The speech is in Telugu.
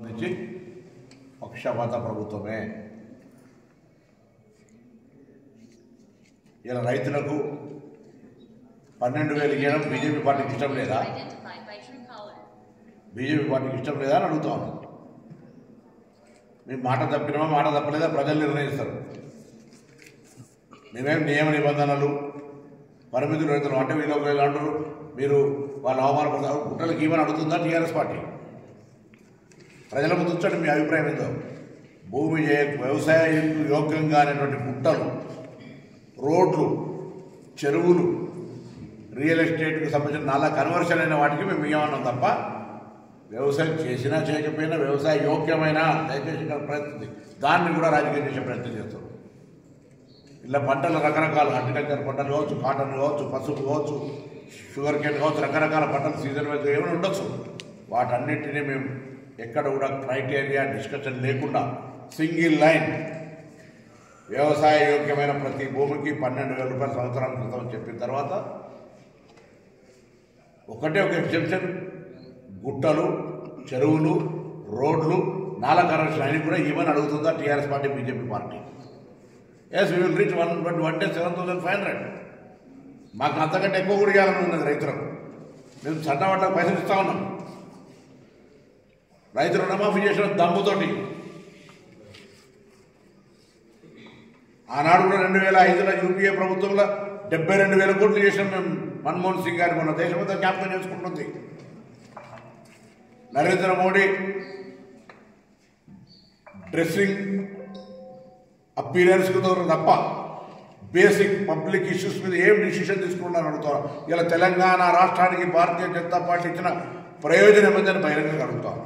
నుంచి పక్షపాత ప్రభుత్వమే. ఇలా రైతులకు 12,000 ఇవ్వడం బీజేపీ పార్టీకి ఇష్టం లేదా? బీజేపీ పార్టీకి ఇష్టం లేదా అని అడుగుతాను. మీ మాట తప్పినమా మాట తప్పలేదా ప్రజలు నిర్ణయిస్తారు. మేమేం నియమ నిబంధనలు పరిమితులు రైతులు అంటే వీళ్ళకి అంటారు, మీరు వాళ్ళు అవమానపడతారు. గుట్టలకు ఏమని అడుగుతుందా టీఆర్ఎస్ పార్టీ? ప్రజల ముందు ఉంచండి మీ అభిప్రాయం ఏందో. భూమి వ్యవసాయ యోగ్యంగా అనేటువంటి గుట్టలు, రోడ్లు, చెరువులు, రియల్ ఎస్టేట్కి సంబంధించిన నాలా కన్వర్షన్ అయిన వాటికి మేము ఇవ్వమన్నాం తప్ప వ్యవసాయం చేసినా చేయకపోయినా వ్యవసాయ యోగ్యమైన దయచేసి ప్రయత్నం దాన్ని కూడా రాజకీయం చేసే ప్రయత్నం చేస్తాం. ఇలా పంటలు రకరకాల హార్టికల్చర్ పంటలు కావచ్చు, కాటన్ కావచ్చు, పసుపు కావచ్చు, షుగర్ కేన్ కావచ్చు, రకరకాల పంటలు సీజన్ వైజ్ ఏమైనా ఉండొచ్చు. వాటన్నిటినీ మేము ఎక్కడ కూడా క్రైటీరియా డిస్కషన్ లేకుండా సింగిల్ లైన్ వ్యవసాయ యోగ్యమైన ప్రతి భూమికి 12,000 రూపాయల సంవత్సరాల క్రితం చెప్పిన తర్వాత ఒకటే ఒక ఎగ్జెప్షన్, గుట్టలు, చెరువులు, రోడ్లు, నాలా కరెక్షన్ అని కూడా ఇవ్వని అడుగుతుందా TRS party BJP party? Yes we will reach 1,7,500. మాకు అంతకంటే ఎక్కువ కూడా ఇవ్వాలని ఉన్నది రైతులకు. మేము చట్టవాళ్ళకు పైసలు ఇస్తా ఉన్నాం. రైతు రుణమాఫీ చేసిన దమ్ముతోటి ఆనాడు కూడా 2005లో యూపీఏ ప్రభుత్వంలో 72,000 కోట్లు చేసినాం మేము. మన్మోహన్ సింగ్ గారు మన దేశమంతా జ్ఞాపకం చేసుకుంటుంది. నరేంద్ర మోడీ డ్రెస్సింగ్ అపీరెన్స్కు తప్ప బేసిక్ పబ్లిక్ ఇష్యూస్ మీద ఏం డిసిషన్ తీసుకున్నారని అడుగుతారు. ఇలా తెలంగాణ రాష్ట్రానికి భారతీయ జనతా పార్టీ ఇచ్చిన ప్రయోజనం ఏందని బహిరంగంగా అడుగుతారు.